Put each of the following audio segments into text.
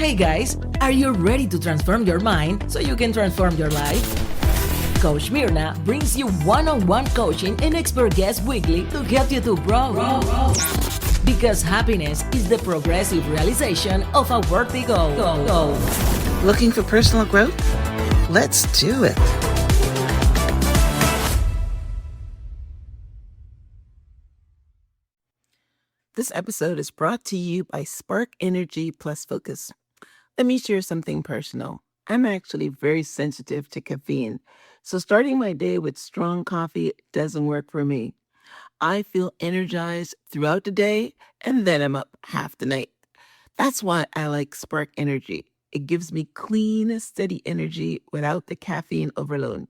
Hey guys, are you ready to transform your mind so you can transform your life? Coach Myrna brings you one-on-one coaching and expert guests weekly to help you to grow. Because happiness is the progressive realization of a worthy goal. Looking for personal growth? Let's do it. This episode is brought to you by Spark Energy Plus Focus. Let me share something personal. I'm actually very sensitive to caffeine, so starting my day with strong coffee doesn't work for me. I feel energized throughout the day, and then I'm up half the night. That's why I like Spark Energy. It gives me clean, steady energy without the caffeine overload.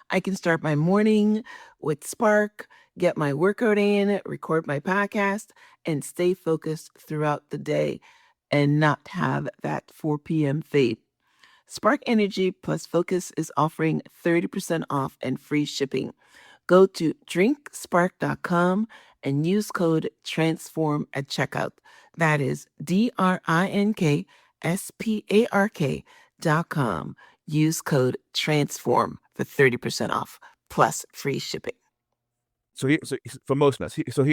I can start my morning with Spark, get my workout in, record my podcast, and stay focused throughout the day and not have that 4 p.m. fade. Spark Energy Plus Focus is offering 30% off and free shipping. Go to drinkspark.com and use code TRANSFORM at checkout. That is DRINKSPARK.com. Use code TRANSFORM for 30% off plus free shipping. So for most men,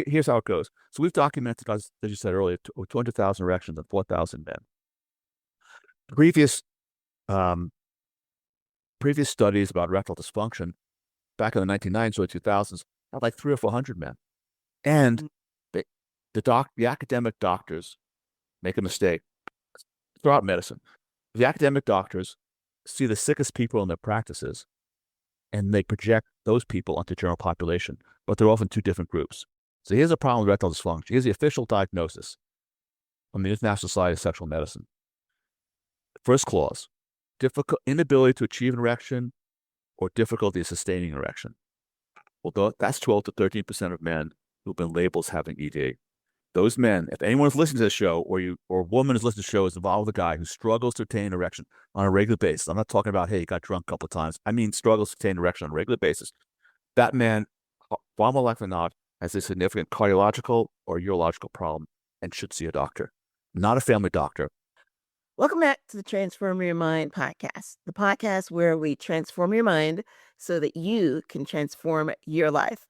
here's how it goes. So we've documented, as you said earlier, 200,000 erections and 4,000 men. Previous studies about erectile dysfunction back in the 1990s or 2000s had like 300 or 400 men. And the academic doctors make a mistake throughout medicine. The academic doctors see the sickest people in their practices and they project those people onto the general population, but they're often two different groups. So here's a problem with erectile dysfunction. Here's the official diagnosis from the International Society of Sexual Medicine. First clause, inability to achieve an erection or difficulty sustaining an erection. Well, that's 12 to 13% of men who've been labeled as having ED. Those men, if anyone is listening to this show or a woman is listening to the show is involved with a guy who struggles to attain an erection on a regular basis. I'm not talking about, hey, he got drunk a couple of times. I mean, struggles to attain an erection on a regular basis. That man, far more likely than not, has a significant cardiological or urological problem and should see a doctor, not a family doctor. Welcome back to the Transform Your Mind podcast, the podcast where we transform your mind so that you can transform your life.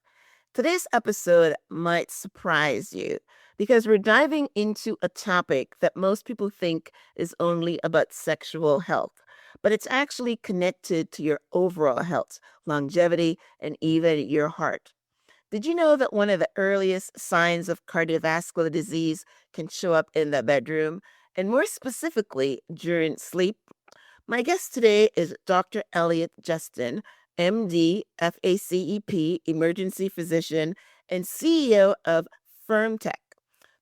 Today's episode might surprise you because we're diving into a topic that most people think is only about sexual health, but it's actually connected to your overall health, longevity, and even your heart. Did you know that one of the earliest signs of cardiovascular disease can show up in the bedroom, and more specifically during sleep? My guest today is Dr. Elliot Justin, MD, FACEP, emergency physician, and CEO of FirmTech.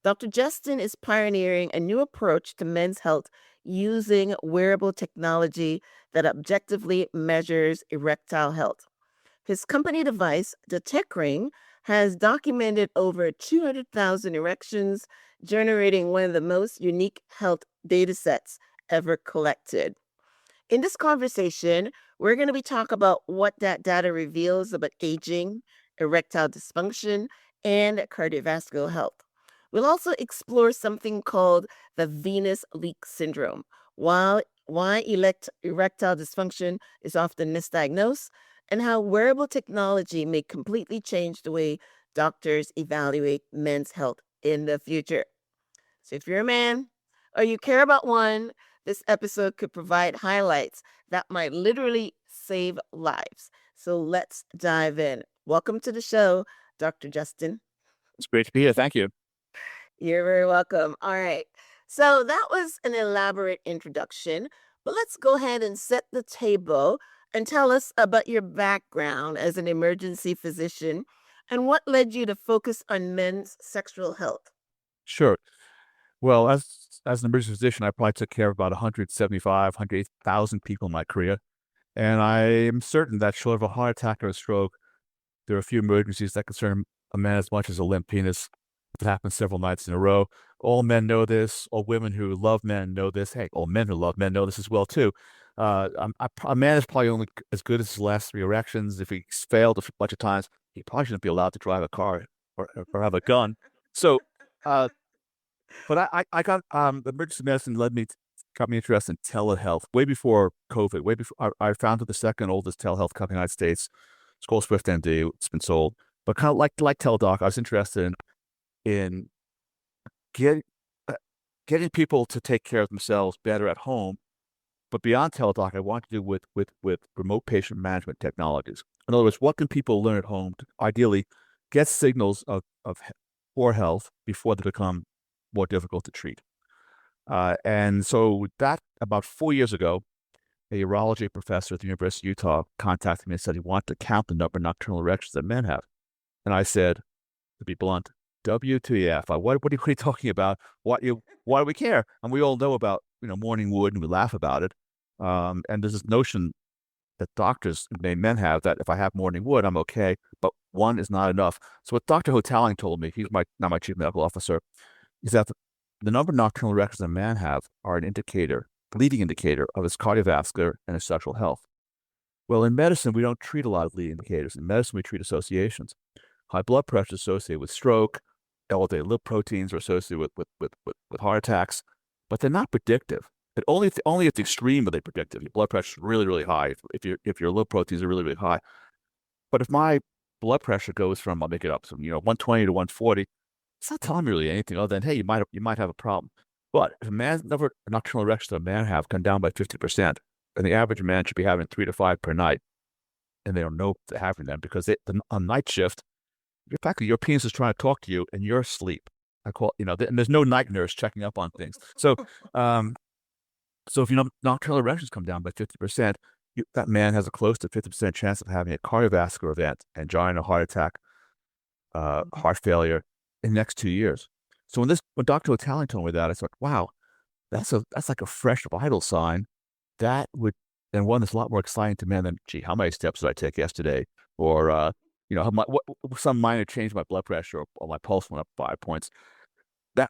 Dr. Justin is pioneering a new approach to men's health using wearable technology that objectively measures erectile health. His company device, the Tech Ring, has documented over 200,000 erections, generating one of the most unique health data sets ever collected. In this conversation, we're going to be talking about what that data reveals about aging, erectile dysfunction, and cardiovascular health. We'll also explore something called the venous leak syndrome, why erectile dysfunction is often misdiagnosed, and how wearable technology may completely change the way doctors evaluate men's health in the future. So if you're a man or you care about one, this episode could provide highlights that might literally save lives. So let's dive in. Welcome to the show, Dr. Justin. It's great to be here. Thank you. You're very welcome. All right. So that was an elaborate introduction, but let's go ahead and set the table and tell us about your background as an emergency physician and what led you to focus on men's sexual health. Sure. Well, as an emergency physician, I probably took care of about 175, 108,000 people in my career. And I am certain that short of a heart attack or a stroke, there are a few emergencies that concern a man as much as a limp penis. It happens several nights in a row. All men know this. All women who love men know this. Hey, all men who love men know this as well, too. A man is probably only as good as his last 3 erections. If he's failed a bunch of times, he probably shouldn't be allowed to drive a car or have a gun. So, but I got the emergency medicine led me got me interested in telehealth way before COVID. Way before I founded the second oldest telehealth company in the United States. It's called SwiftMD. It's been sold, but kind of like Teledoc, I was interested in getting people to take care of themselves better at home. But beyond Teledoc, I want to do with remote patient management technologies. In other words, what can people learn at home to ideally get signals of poor health before they become more difficult to treat? And so that about 4 years ago, a urology professor at the University of Utah contacted me and said he wanted to count the number of nocturnal erections that men have. And I said, to be blunt, WTF? What are you talking about? Why do we care? And we all know about morning wood, and we laugh about it. And there's this notion that doctors, men have, that if I have morning wood, I'm okay, but one is not enough. So what Dr. Hotaling told me, he's not my chief medical officer, is that the number of nocturnal erections a man have are an leading indicator of his cardiovascular and his sexual health. Well, in medicine, we don't treat a lot of leading indicators. In medicine, we treat associations. High blood pressure is associated with stroke. Elevated lip proteins are associated with heart attacks, but they're not predictive. Only at the extreme are they predictive. Your blood pressure is really, really high. If your lip proteins are really, really high. But if my blood pressure goes from, I'll make it up, 120 to 140, it's not telling me really anything other than, hey, you might have a problem. But if a man's number of nocturnal erections that a man have come down by 50%, and the average man should be having 3 to 5 per night, and they don't know they're having them because on night shift, in fact, your penis is trying to talk to you and you're asleep. And there's no night nurse checking up on things. So, if nocturnal erections come down by 50%, that man has a close to 50% chance of having a cardiovascular event, angina, heart attack, heart failure in the next 2 years. So when Dr. Hotaling told me that, I thought, wow, that's like a fresh vital sign and one that's a lot more exciting to men than, gee, how many steps did I take yesterday? Or, some minor change in my blood pressure or my pulse went up 5 points. There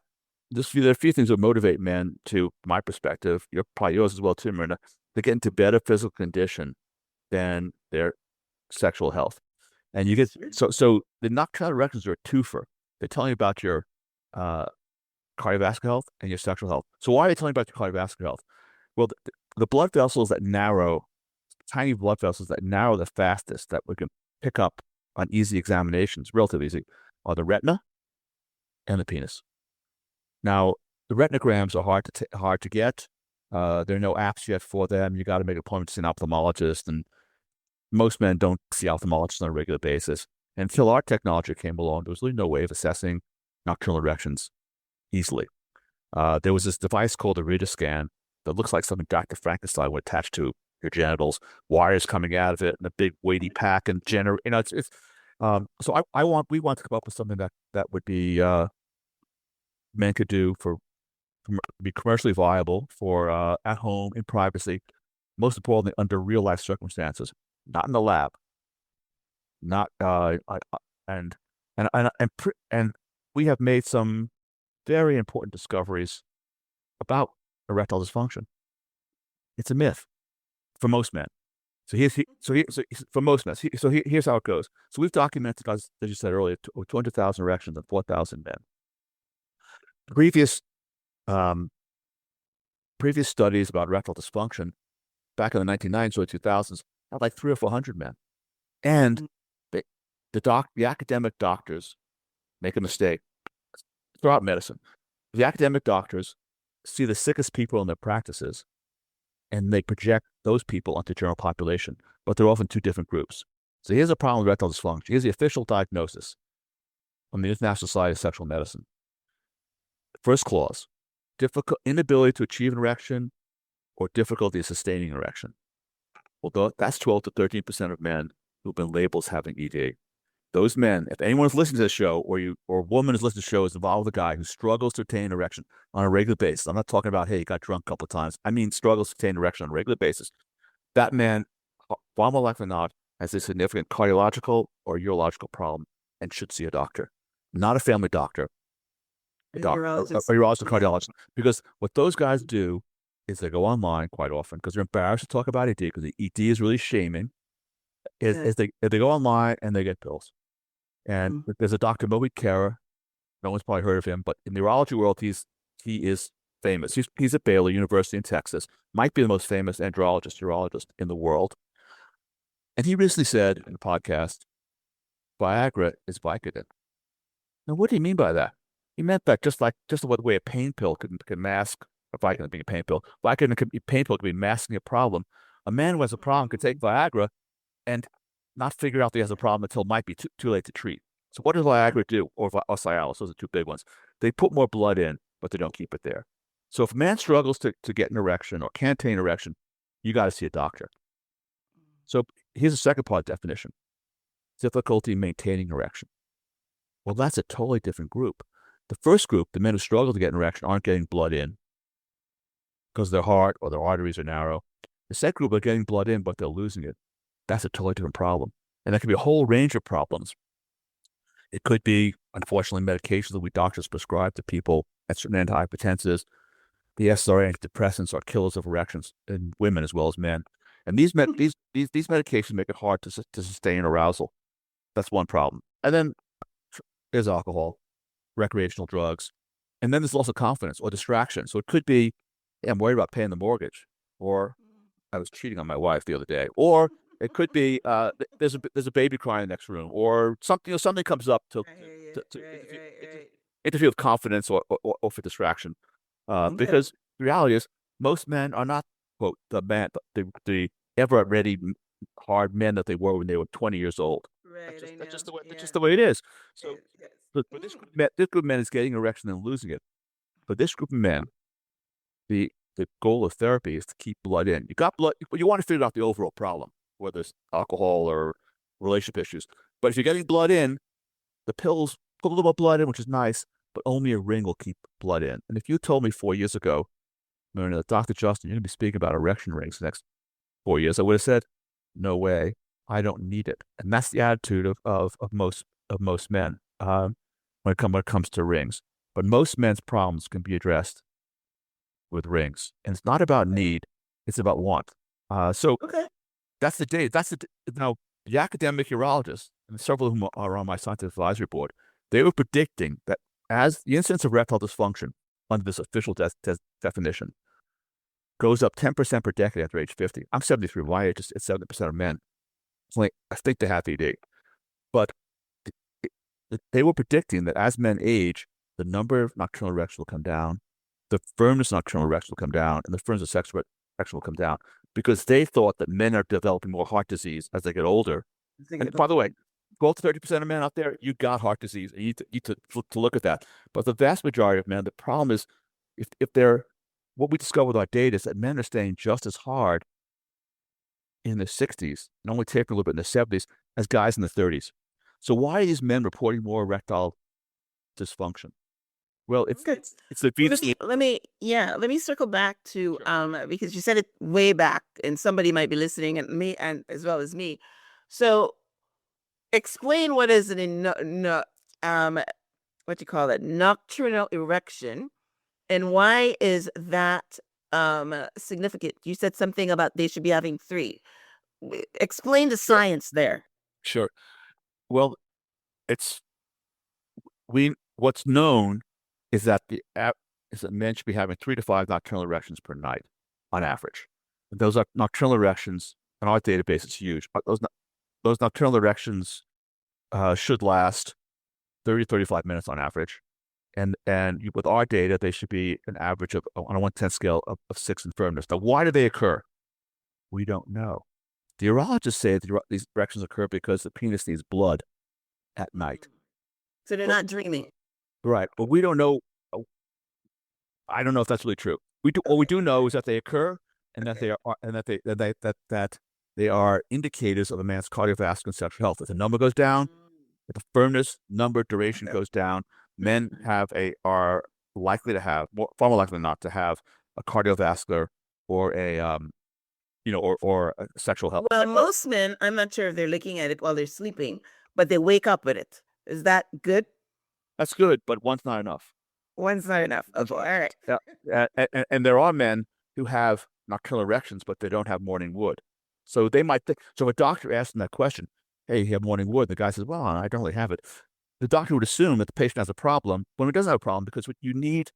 are a few things that motivate men to, my perspective, probably yours as well too, Myrna, to get into better physical condition than their sexual health. And you get so the nocturnal erections are a twofer. They're telling you about your cardiovascular health and your sexual health. So why are they telling you about your cardiovascular health? Well, the blood vessels that narrow, tiny blood vessels that narrow the fastest, that we can pick up on easy examinations, relatively easy, are the retina and the penis. Now, the retinograms are hard to get. There are no apps yet for them. You got to make an appointment to see an ophthalmologist, and most men don't see ophthalmologists on a regular basis. And until our technology came along, there was really no way of assessing nocturnal erections easily. There was this device called a Scan that looks like something Dr. Frankenstein would attach to your genitals, wires coming out of it, and a big weighty pack, and so we want to come up with something that would be men could do be commercially viable for at home in privacy, most importantly under real life circumstances, not in the lab, not and we have made some very important discoveries about erectile dysfunction. It's a myth for most men. Here's how it goes. So we've documented, as you said earlier, 200,000 erections and 4,000 men. Previous studies about erectile dysfunction back in the 1990s or 2000s had like 300 or 400 men. And the academic doctors make a mistake throughout medicine. The academic doctors see the sickest people in their practices, and they project those people onto the general population, but they're often two different groups. So here's a problem with erectile dysfunction. Here's the official diagnosis from the International Society of Sexual Medicine. First clause, inability to achieve an erection or difficulty sustaining an erection. Well, that's 12 to 13% of men who've been labeled as having ED. Those men, if anyone's listening to this show, or a woman is listening to the show, is involved with a guy who struggles to attain an erection on a regular basis. I'm not talking about, hey, he got drunk a couple of times. I mean, struggles to attain an erection on a regular basis. That man, far more likely than not, has a significant cardiological or urological problem and should see a doctor, not a family doctor, a urologist or cardiologist. Because what those guys do is they go online quite often because they're embarrassed to talk about ED because the ED is really shaming. Is they go online and they get pills. And there's a Dr. Moby Kara. No one's probably heard of him, but in the urology world, he is famous. He's at Baylor University in Texas. Might be the most famous urologist in the world. And he recently said in a podcast, Viagra is Vicodin. Now, what do you mean by that? He meant that just the way a pain pill can mask a Vicodin being a pain pill. Vicodin can be pain pill can be masking a problem. A man who has a problem could take Viagra and not figure out that he has a problem until it might be too late to treat. So what does Viagra do, or Cialis? Those are two big ones. They put more blood in, but they don't keep it there. So if a man struggles to get an erection or can't attain an erection, you got to see a doctor. So here's the second part of the definition. Difficulty maintaining erection. Well, that's a totally different group. The first group, the men who struggle to get an erection, aren't getting blood in because their heart or their arteries are narrow. The second group are getting blood in, but they're losing it. That's a totally different problem. And that could be a whole range of problems. It could be, unfortunately, medications that we doctors prescribe to people at certain antihypertensives. The SRA antidepressants are killers of erections in women as well as men. And these medications make it hard to sustain arousal. That's one problem. And then there's alcohol, recreational drugs, and then there's loss of confidence or distraction. So it could be, hey, I'm worried about paying the mortgage, or I was cheating on my wife the other day, or it could be there's a baby crying in the next room, or something comes up to interfere with confidence or for distraction. Because the reality is most men are not, quote, the ever ready hard men that they were when they were 20 years old. Right. That's just the way it is. So but this group of men is getting erection and losing it. For this group of men, the goal of therapy is to keep blood in. You got blood, you want to figure out the overall problem, whether it's alcohol or relationship issues. But if you're getting blood in, the pills put a little blood in, which is nice, but only a ring will keep blood in. And if you told me 4 years ago, Myrna, Dr. Justin, you're going to be speaking about erection rings the next 4 years, I would have said, no way, I don't need it. And that's the attitude of most men when it comes to rings. But most men's problems can be addressed with rings. And it's not about need, it's about want. So that's the day. Now, the academic urologists, and several of whom are on my scientific advisory board, they were predicting that as the incidence of erectile dysfunction under this official definition goes up 10% per decade after age 50. I'm 73. My age is 70% of men. I think they have ED. But they were predicting that as men age, the number of nocturnal erections will come down, the firmness of nocturnal erections will come down, and the firmness of sexual erection will come down, because they thought that men are developing more heart disease as they get older. And by the way, 12 to 30% of men out there, you got heart disease, and you need to look at that. But the vast majority of men, the problem is, if they're, what we discover with our data is that men are staying just as hard in their 60s and only tapering a little bit in their 70s as guys in the 30s. So why are these men reporting more erectile dysfunction? Well, it's the Venus. Let me circle back to because you said it way back, and somebody might be listening, and me, and as well as me. So explain what is what you call it, nocturnal erection, and why is that significant? You said something about they should be having 3. Explain the science there. Sure. Well, what's known is that men should be having 3 to 5 nocturnal erections per night on average. And those are nocturnal erections, and our database is huge. Those nocturnal erections should last 30 to 35 minutes on average. And with our data, they should be an average of, on a 1/10 scale, of 6 in firmness. Now, why do they occur? We don't know. The urologists say that these erections occur because the penis needs blood at night. So they're not dreaming. Right. But we don't know. I don't know if that's really true. What we do know is that they occur, and that they are indicators of a man's cardiovascular and sexual health. If the number goes down, if the firmness, number, duration goes down, men are likely to have far more likely than not to have a cardiovascular or a or a sexual health. Well, most men, I'm not sure if they're looking at it while they're sleeping, but they wake up with it. Is that good? That's good, but one's not enough. One's not enough. Okay, all right. Yeah, and there are men who have nocturnal erections, but they don't have morning wood. So they might think. So if a doctor asks them that question, "Hey, you have morning wood?" The guy says, "Well, I don't really have it." The doctor would assume that the patient has a problem when he doesn't have a problem, because what you need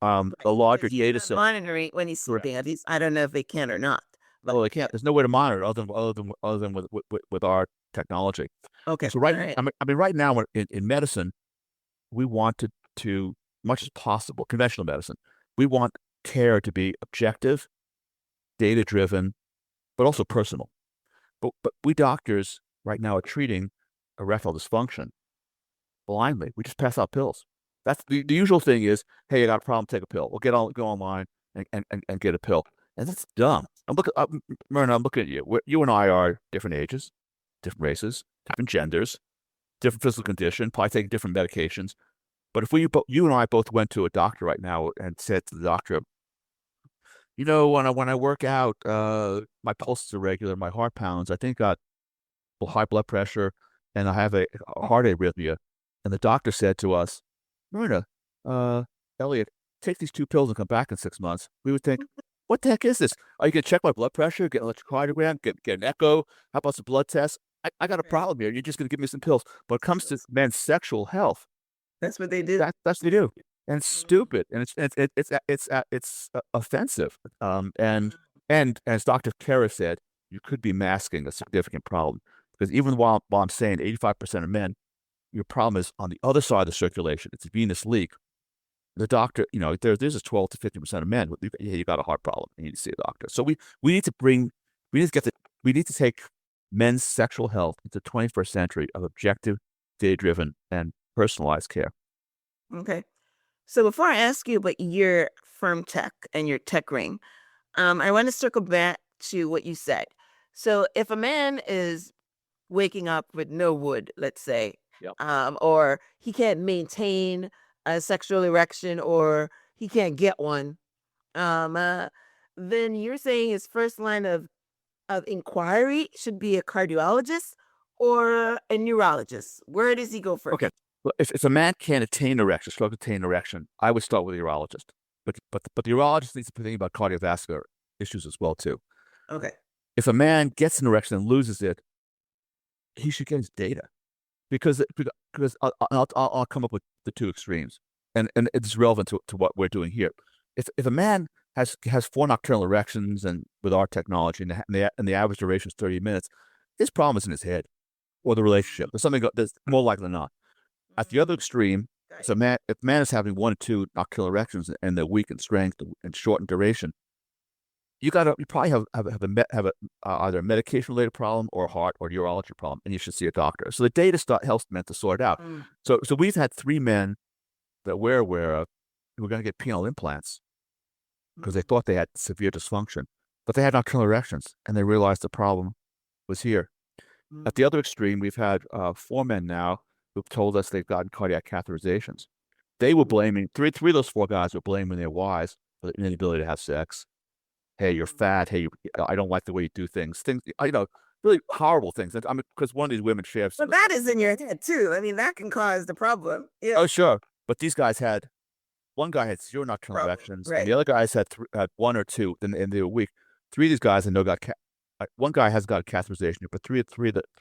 a larger Because he's data not set. monitoring when he's Correct. sleeping. At least I don't know if they can or not. Well, they can't. There's no way to monitor it other than with our technology. Okay. So All right. I mean, right now in medicine, we want to much as possible, conventional medicine, we want care to be objective, data driven, but also personal. But we doctors right now are treating erectile dysfunction blindly. We just pass out pills. That's the usual thing is, hey, you got a problem, take a pill. We'll go online and get a pill. And that's dumb. Myrna, I'm looking at you. You and I are different ages, different races, different genders, different physical condition, probably taking different medications. But if you and I both went to a doctor right now and said to the doctor, when I work out, my pulse is irregular, my heart pounds, I think I got high blood pressure, and I have a heart arrhythmia. And the doctor said to us, Myrna, Elliot, take these 2 pills and come back in 6 months. We would think, what the heck is this? Are you going to check my blood pressure, get an electrocardiogram, get an echo? How about some blood tests? I got a problem here. You're just going to give me some pills. When it comes to men's sexual health, That's what they do. that's what they do. And it's stupid. And it's offensive. And as Dr. Kara said, you could be masking a significant problem. Because even while I'm saying 85% of men, your problem is on the other side of the circulation. It's a venous leak. The doctor, there's a 12 to 50% of men. You got a heart problem. You need to see a doctor. So we need to take men's sexual health into the 21st century of objective, data-driven, and personalized care. Okay. So before I ask you about your FirmTech and your tech ring, I want to circle back to what you said. So if a man is waking up with no wood, let's say, Yep. Or he can't maintain a sexual erection, or he can't get one, then you're saying his first line of inquiry should be a cardiologist or a neurologist. Where does he go first? Okay. Well, if a man can't attain erection, struggle to attain erection, I would start with a urologist. But the urologist needs to be thinking about cardiovascular issues as well too. Okay. If a man gets an erection and loses it, he should get his data, because I'll come up with the 2 extremes, and it's relevant to what we're doing here. If a man has 4 nocturnal erections and with our technology and the average duration is 30 minutes, his problem is in his head or the relationship. There's something that's more likely than not. At the other extreme, if a man is having 1 or 2 nocturnal erections and they're weak in strength and short in duration, you probably have either a medication related problem or a heart or urology problem, and you should see a doctor. So the data helps men to sort out. So we've had 3 men that we're aware of who were going to get penile implants because they thought they had severe dysfunction, but they had nocturnal erections, and they realized the problem was here. At the other extreme, we've had 4 men now who've told us they've gotten cardiac catheterizations. They were blaming, three of those 4 guys were blaming their wives for the inability to have sex. Hey, you're fat. Hey, I don't like the way you do things. Really horrible things. I mean, because one of these women shares. But that is in your head too. I mean, that can cause the problem. Yeah. Oh, sure. But these guys one guy had 0 nocturnal erections, right. and the other guys had 1 or 2, and they were weak. 3 of these guys I know got one guy has got a catheterization, but three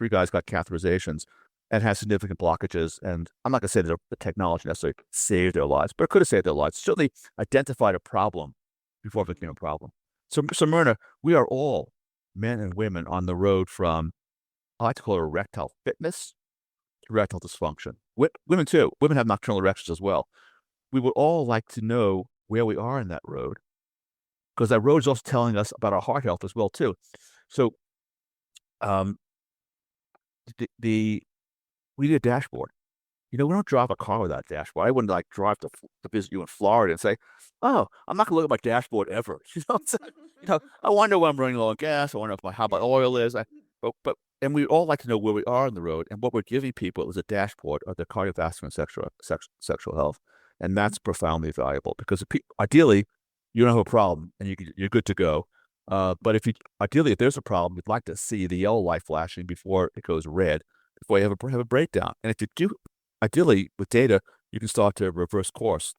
guys got catheterizations and has significant blockages. And I'm not going to say that the technology necessarily saved their lives, but it could have saved their lives. Certainly identified a problem before it became a problem. So Myrna, we are all men and women on the road from, I like to call it erectile fitness to erectile dysfunction. Women too. Women have nocturnal erections as well. We would all like to know where we are in that road, because that road is also telling us about our heart health as well too. So, we need a dashboard. We don't drive a car without a dashboard. I wouldn't drive to visit you in Florida and say, "Oh, I'm not going to look at my dashboard ever." I wonder when I'm running low on gas. I wonder how my oil is. And we all like to know where we are on the road, and what we're giving people is a dashboard of their cardiovascular and sexual health, and that's profoundly valuable, because ideally you don't have a problem and you're good to go. But ideally, if there's a problem, you'd like to see the yellow light flashing before it goes red, before you have a breakdown. And if you do, ideally with data, you can start to reverse course.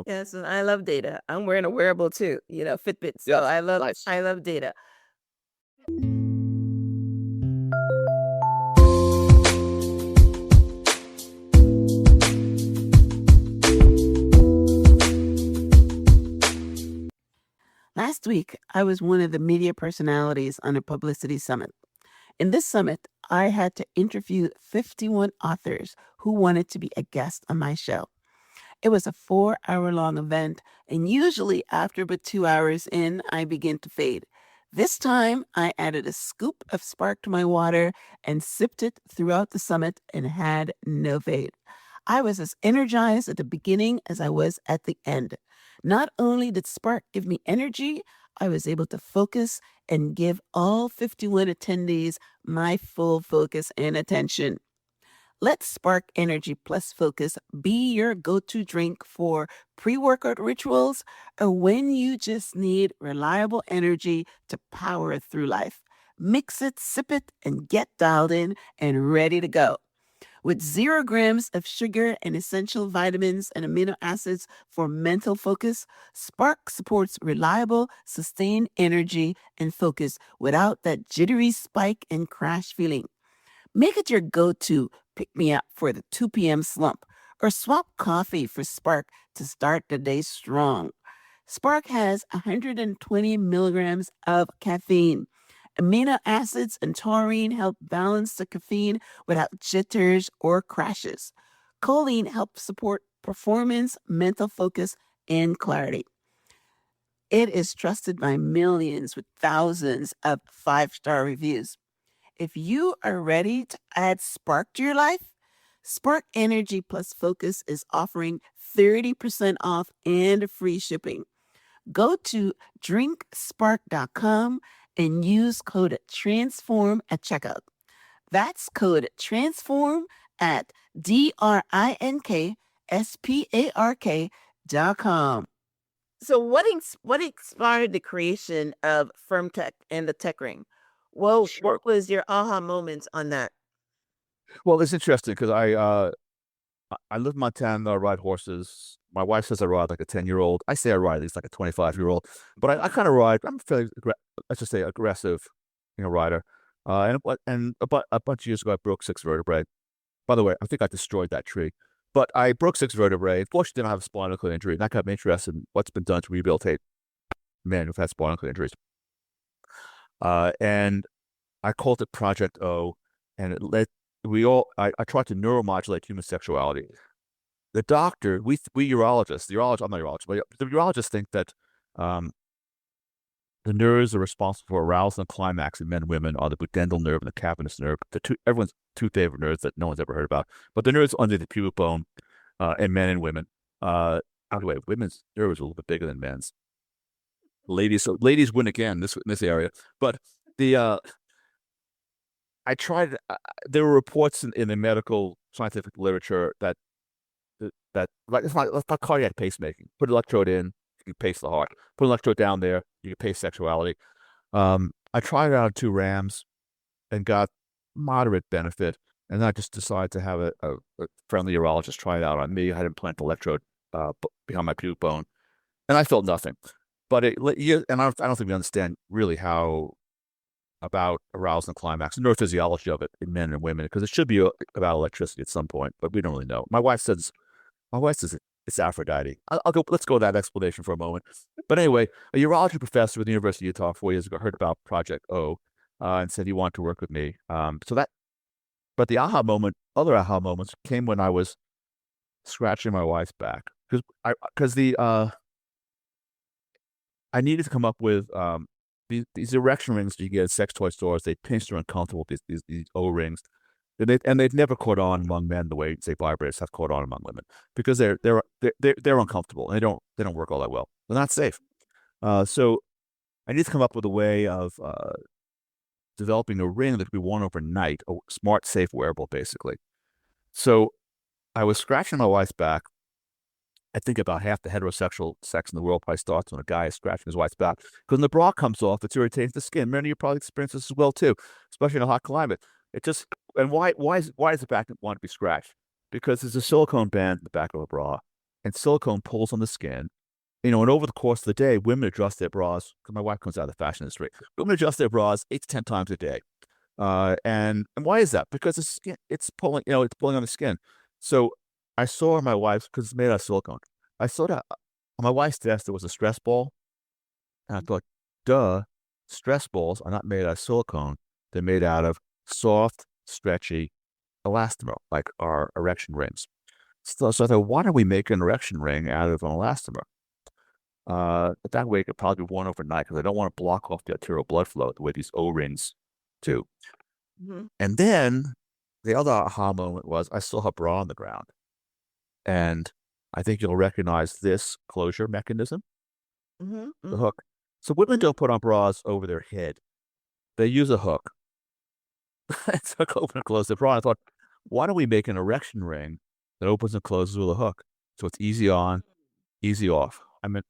Yes, and I love data. I'm wearing a wearable too, Fitbit. So Yes, I love nice. I love data. Last week, I was one of the media personalities on a publicity summit. In this summit, I had to interview 51 authors who wanted to be a guest on my show. It was a 4-hour-long event, and usually after but 2 hours in, I begin to fade. This time, I added a scoop of spark to my water and sipped it throughout the summit and had no fade. I was as energized at the beginning as I was at the end. Not only did spark give me energy, I was able to focus and give all 51 attendees my full focus and attention. Let Spark Energy Plus Focus be your go-to drink for pre-workout rituals or when you just need reliable energy to power through life. Mix it, sip it, and get dialed in and ready to go. With 0 grams of sugar and essential vitamins and amino acids for mental focus, Spark supports reliable, sustained energy and focus without that jittery spike and crash feeling. Make it your go-to pick-me-up for the 2 p.m. slump, or swap coffee for Spark to start the day strong. Spark has 120 milligrams of caffeine. Amino acids and taurine help balance the caffeine without jitters or crashes. Choline helps support performance, mental focus, and clarity. It is trusted by millions with thousands of 5-star reviews. If you are ready to add spark to your life, Spark Energy Plus Focus is offering 30% off and free shipping. Go to drinkspark.com and use code TRANSFORM at checkout. That's code TRANSFORM at DRINKSPARK.com. So what inspired the creation of FirmTech and the Tech Ring? Well, what was your aha moments on that? Well, it's interesting because I live in Montana. I ride horses. My wife says I ride like a 10-year-old. I say I ride at least like a 25-year-old. But I kind of ride. I'm fairly, let's just say, aggressive, rider. And about a bunch of years ago, I broke 6 vertebrae. By the way, I think I destroyed that tree. But I broke 6 vertebrae. Unfortunately, didn't have a spinal cord injury. And that got me interested in what's been done to rehabilitate men who've had spinal cord injuries. And I called it Project O, and it led. I tried to neuromodulate human sexuality. The doctor, we urologists, I'm not a urologist, but the urologists think that the nerves are responsible for arousal and climax in men and women are the pudendal nerve and the cavernous nerve, everyone's 2 favorite nerves that no one's ever heard about. But the nerves under the pubic bone in men and women. By the way, women's nerves are a little bit bigger than men's. Ladies win again in this area. But the I tried. There were reports in the medical scientific literature that like it's like cardiac pacemaking. Put an electrode in, you can pace the heart. Put an electrode down there, you can pace sexuality. I tried it out on 2 rams and got moderate benefit, and then I just decided to have a friendly urologist try it out on me. I had an implant electrode behind my pubic bone, and I felt nothing. But I don't think we understand really how about arousal and climax, the neurophysiology of it in men and women, because it should be about electricity at some point, but we don't really know. My wife says it's Aphrodite. Let's go with that explanation for a moment. But anyway, a urology professor at the University of Utah 4 years ago heard about Project O and said he wanted to work with me. But the other aha moments came when I was scratching my wife's back because I needed to come up with these erection rings that you get at sex toy stores. They pinch, they're uncomfortable. These O rings, they've never caught on among men the way say vibrators have caught on among women because they're uncomfortable and they don't work all that well. They're not safe. So I need to come up with a way of developing a ring that could be worn overnight, a smart, safe wearable, basically. So I was scratching my wife's back. I think about half the heterosexual sex in the world probably starts when a guy is scratching his wife's back. Because when the bra comes off, it's irritating the skin. Many of you probably experience this as well, too, especially in a hot climate. Why does the back want to be scratched? Because there's a silicone band in the back of a bra, and silicone pulls on the skin. And over the course of the day, women adjust their bras, because my wife comes out of the fashion industry. Women adjust their bras 8 to 10 times a day. And why is that? Because it's pulling on the skin. So I saw my wife's, because it's made out of silicone. I saw that on my wife's desk there was a stress ball. And I thought, duh, stress balls are not made out of silicone. They're made out of soft, stretchy elastomer, like our erection rings. So I thought, why don't we make an erection ring out of an elastomer? That way it could probably be worn overnight because I don't want to block off the arterial blood flow the way these O-rings do. Mm-hmm. And then the other aha moment was I saw her bra on the ground. And I think you'll recognize this closure mechanism, Mm-hmm. the hook. So women don't put on bras over their head. They use a hook. It's hook open and close the bra. I thought, why don't we make an erection ring that opens and closes with a hook? So it's easy on, easy off. And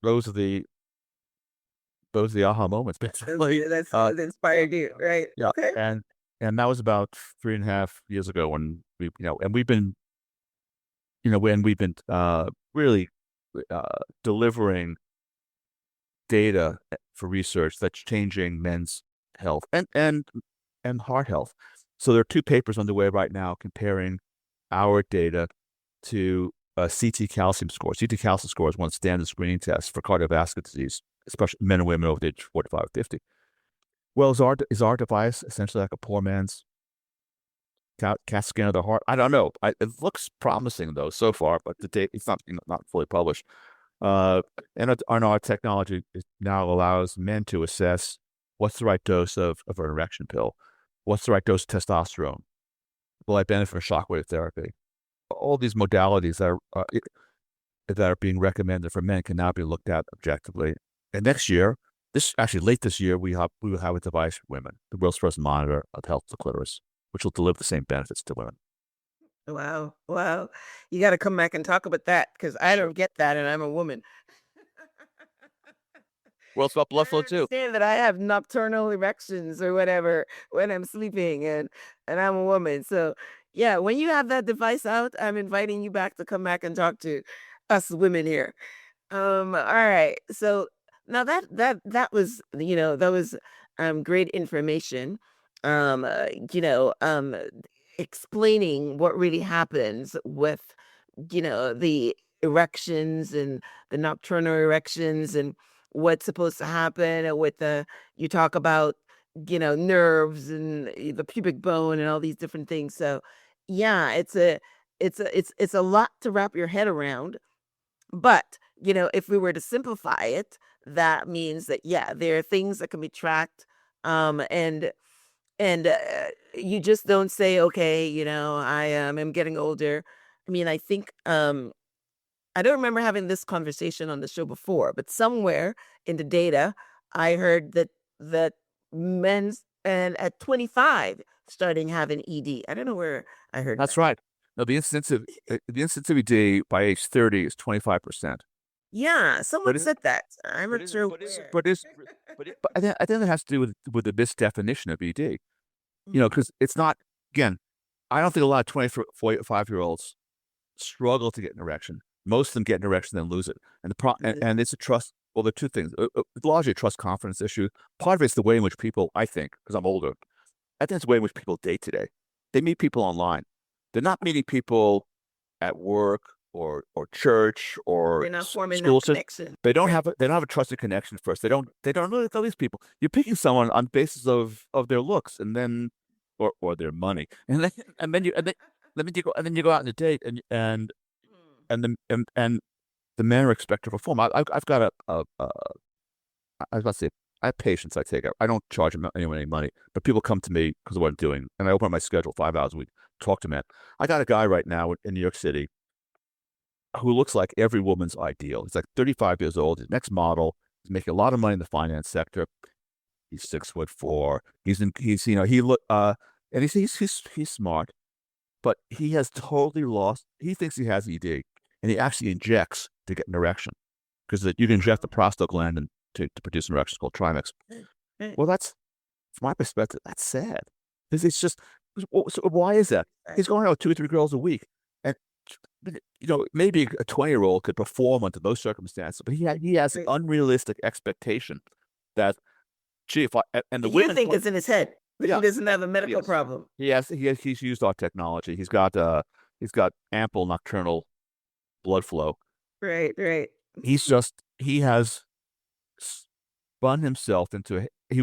those are the aha moments, basically. That inspired you, right? Yeah. Okay. And that was about 3.5 years ago when we've been really delivering data for research that's changing men's health and heart health. So there are 2 papers underway right now comparing our data to CT calcium score. CT calcium score is one standard screening test for cardiovascular disease, especially men and women over the age 45 or 50. Well, is our device essentially like a poor man's CAT scan of the heart? I don't know. It looks promising though so far, but the data it's not fully published. And our technology now allows men to assess what's the right dose of an erection pill, what's the right dose of testosterone, will I benefit from shockwave therapy? All these modalities that are being recommended for men can now be looked at objectively. And next year, late this year, we will have a device for women, the world's first monitor of health of the clitoris, which will deliver the same benefits to women. Wow. Wow. You got to come back and talk about that because I don't get that and I'm a woman. Well, it's about blood flow I too. understand that I have nocturnal erections or whatever when I'm sleeping and I'm a woman. So yeah, when you have that device out, I'm inviting you back to come back and talk to us women here. All right. So now that was, that was great information. Um, uh, you know, um explaining what really happens with, the erections and the nocturnal erections and what's supposed to happen with you talk about, nerves and the pubic bone and all these different things. So yeah, it's a lot to wrap your head around. But, if we were to simplify it, that means that, yeah, there are things that can be tracked. And you just don't say, okay, I am getting older. I mean, I think I don't remember having this conversation on the show before, but somewhere in the data, I heard that men's and at 25 starting having ED. I don't know where I heard That's that. right. No, the incidence of ED by age 30 is 25%. Yeah, someone But said that. I'm not sure but where. but I think it has to do with the misdefinition of ED. Mhm. Because it's not, again, I don't think a lot of 25-year-olds struggle to get an erection. Most of them get an erection and then lose it. And it's a trust. Well, there are 2 things. It's largely a trust confidence issue. Part of it's the way in which people, I think, because I'm older, I think it's the way in which people date today. They meet people online. They're not meeting people at work or church or They're not forming no school. connection. They don't have a trusted connection first. They don't really know these people. You're picking someone on the basis of their looks and then or their money. And then you go out on a date and the men are expected to perform. I've got I was about to say, I have patients I take out. I don't charge anyone any money, but people come to me because of what I'm doing. And I open up my schedule 5 hours a week, talk to men. I got a guy right now in New York City who looks like every woman's ideal. He's like 35 years old. He's next model. He's making a lot of money in the finance sector. He's 6'4". And he's smart, but he has totally lost. He thinks he has ED, and he actually injects to get an erection because you can inject the prostaglandin to produce an erection called Trimix. Well, that's, from my perspective, that's sad. It's just, so why is that? He's going out with 2 or 3 girls a week. And, maybe a 20-year-old could perform under those circumstances, but he has an unrealistic expectation that, gee, and the You women think it's in his head, but he doesn't have a medical problem. he's used our technology. He's got ample nocturnal blood flow. Right, right. he has spun himself into he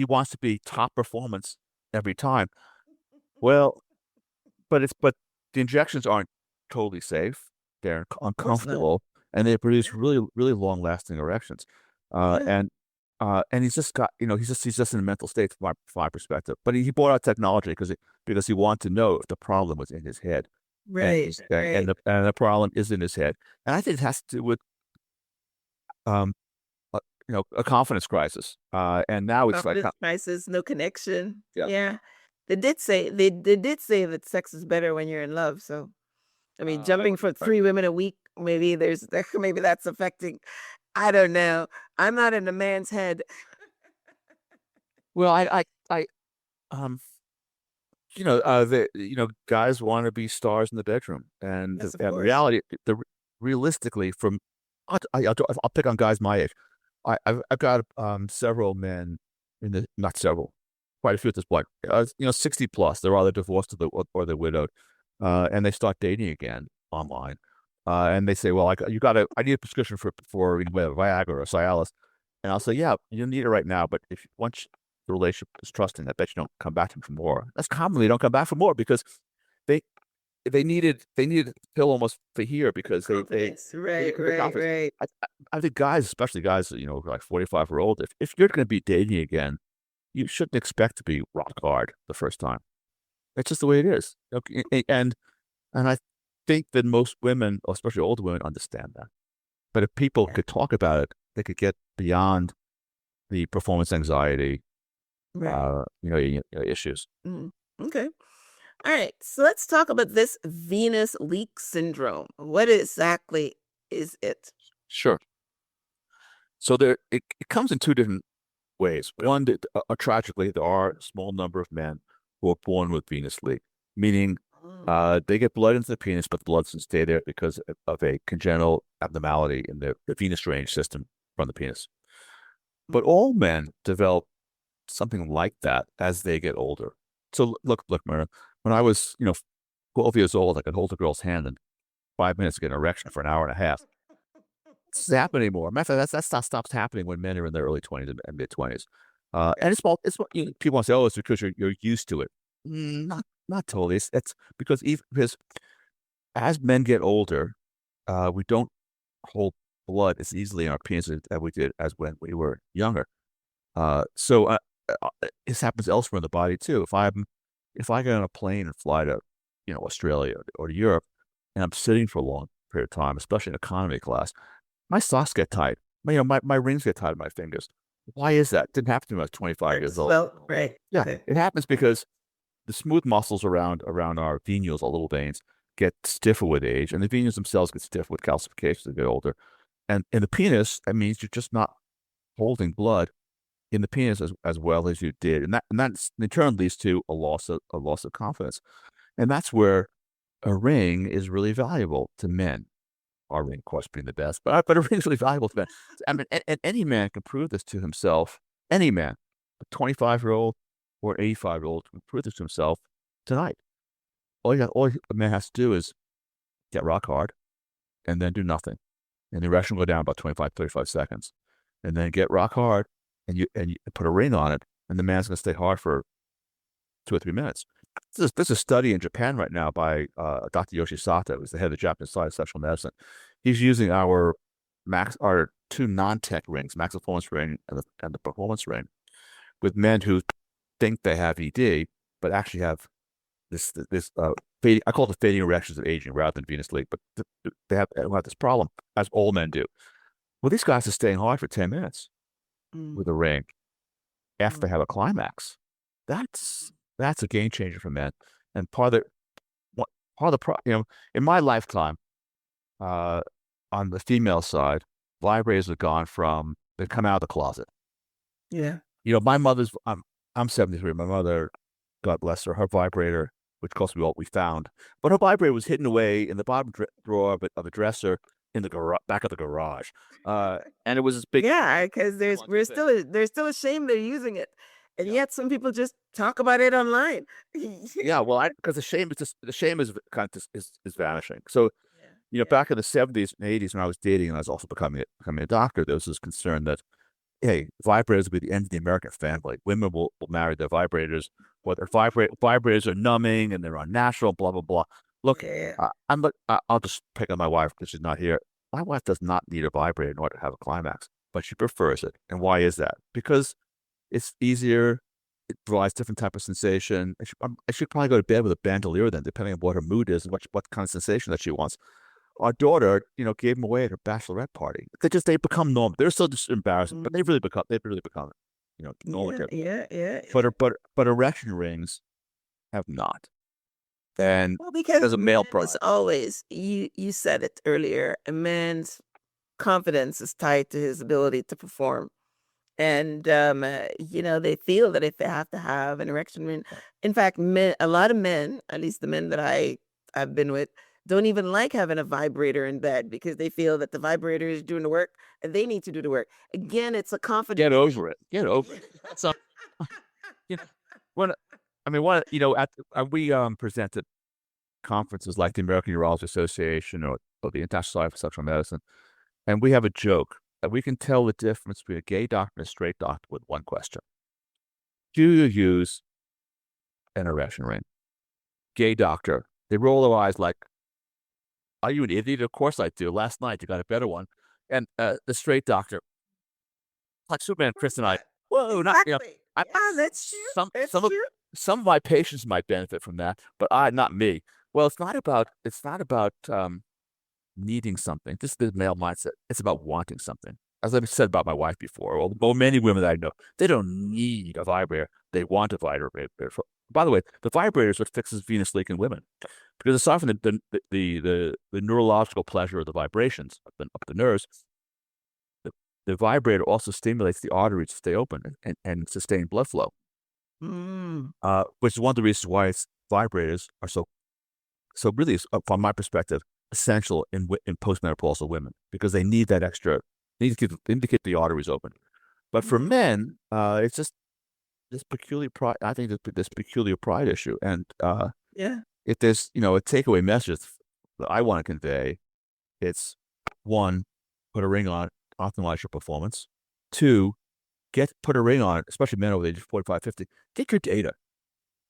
wants to be top performance every time. Well, but the injections aren't totally safe. They're Of course not. uncomfortable, and they produce Yeah. really long lasting erections. Uh, Yeah. and and he's just got he's just in a mental state from my perspective. But he bought out technology because he wanted to know if the problem was in his head, Right. Right. and the problem is in his head. And I think it has to do with um a confidence crisis. And now it's like Confidence crisis, no connection. yeah. Yeah. They did say that sex is better when you're in love. So I mean, jumping for Right. 3 women a week, maybe maybe that's affecting. I don't know. I'm not in a man's head. Well, I um guys want to be stars in the bedroom, and Yes, of and course. reality, realistically, I'll pick on guys my age. I've got several men not several, quite a few at this point. 60 plus. They're either divorced or they're widowed, and they start dating again online, and they say, "Well, I need a prescription for Viagra or Cialis," and I'll say, "Yeah, you need it right now, but if once the relationship is trusting, I bet you don't come back to him for more." That's commonly they don't come back for more because they they needed the pill almost for here because Confidence. they Right, get the right, confidence. right. I think guys, especially guys, like 45 or old, if you're going to be dating again, you shouldn't expect to be rock hard the first time. It's just the way it is. Okay, and I think that most women, especially older women, understand that. But if people Yeah. could talk about it, they could get beyond the performance anxiety, Right. issues. Mm. Okay. All right. So let's talk about this Venus leak syndrome. What exactly is it? Sure. So it comes in two different ways. One, tragically, there are a small number of men who are born with venous leak, meaning Mm. they get blood into the penis, but the blood doesn't stay there because of a congenital abnormality in the venous drainage system from the penis. But Mm. all men develop something like that as they get older. So look, Myrna, when I was, 12 years old, I could hold a girl's hand in 5 minutes to get an erection for an hour and a half. It doesn't happen anymore. Matter of fact, that stuff stops happening when men are in their early 20s and mid 20s. And people want to say, oh, it's because you're used to it. Not totally. It's because as men get older, we don't hold blood as easily in our penises as we did as when we were younger. So this happens elsewhere in the body too. If I get on a plane and fly to, Australia or to Europe, and I'm sitting for a long period of time, especially in economy class, my socks get tight. My rings get tight on my fingers. Why is that? It didn't happen to me when I was 25 years Hurts. old. Well, right. Yeah, Okay. it happens because the smooth muscles around our venules, our little veins, get stiffer with age, and the venules themselves get stiffer with calcification as they get older. And in the penis, that means you're just not holding blood in the penis as well as you did, and that's in turn leads to a loss of confidence, and that's where a ring is really valuable to men. Our ring, of course, being the best, but a ring is really valuable to men. I mean, and any man can prove this to himself. Any man, a 25-year-old or 85-year-old, can prove this to himself tonight. All a man has to do is get rock hard and then do nothing, and the erection will go down about 25, 35 seconds, and then get rock hard and you put a ring on it, and the man's going to stay hard for 2 or 3 minutes. There's a study in Japan right now by Dr. Yoshisato, who's the head of the Japanese Society of Sexual Medicine. He's using our two non-tech rings, max performance ring and the performance ring, with men who think they have ED, but actually have this fading, I call it the fading erections of aging rather than venous leak, but they have this problem, as all men do. Well, these guys are staying hard for 10 minutes Mm. with a ring after they Mm. have a climax. That's a game changer for men. And in my lifetime, on the female side, vibrators have gone from they've come out of the closet. Yeah. My mother's I'm 73. My mother, God bless her, her vibrator, which of course we found, but her vibrator was hidden away in the bottom drawer of a dresser in the back of the garage. And it was this big Yeah, because wanted thing. they're still ashamed they're using it, and Yeah. yet some people just talk about it online. Yeah, well, because the shame is kind of is vanishing. So back in the 70s and 80s when I was dating and I was also becoming a doctor, there was this concern that, hey, vibrators will be the end of the American family. Women will marry their vibrators, or their vibrators are numbing and they're unnatural, blah, blah, blah. Look, I'll just pick on my wife because she's not here. My wife does not need a vibrator in order to have a climax, but she prefers it. And why is that? Because it's easier. It provides different type of sensation. I should probably go to bed with a bandolier then, depending on what her mood is and what kind of sensation that she wants. Our daughter, gave them away at her bachelorette party. They become normal. They're still just embarrassing, but they've really become normal. Yeah. But erection rings have not. And because there's a male pride. It's always you said it earlier. A man's confidence is tied to his ability to perform. And, they feel that if they have to have an erection ring, in fact, a lot of men, at least the men that I've been with, don't even like having a vibrator in bed because they feel that the vibrator is doing the work and they need to do the work. Again, it's a confidence. Get over it. So, we presented conferences like the American Urology Association or the International Society for Sexual Medicine, and we have a joke. We can tell the difference between a gay doctor and a straight doctor with one question. Do you use an erection ring? Gay doctor, they roll their eyes like, are you an idiot? Of course I do. Last night you got a better one. And the straight doctor, like Superman, Chris and I, whoa, exactly. That's true. Some of my patients might benefit from that, but not me. Well, it's not about needing something. This is the male mindset. It's about wanting something. As I've said about my wife before, or many women that I know, they don't need a vibrator. They want a vibrator. By the way, the vibrator is what fixes venous leak in women, because aside from the neurological pleasure of the vibrations up the nerves, the vibrator also stimulates the arteries to stay open and sustain blood flow. Which is one of the reasons why vibrators are so really, from my perspective, essential in postmenopausal women, because they need that extra. They need to keep the arteries open. But for men, it's just this peculiar pride. I think this peculiar pride issue, and if there's a takeaway message that I want to convey, it's one, put a ring on, optimize your performance. Two, put a ring on, especially men over the age of 45, 50. Get your data.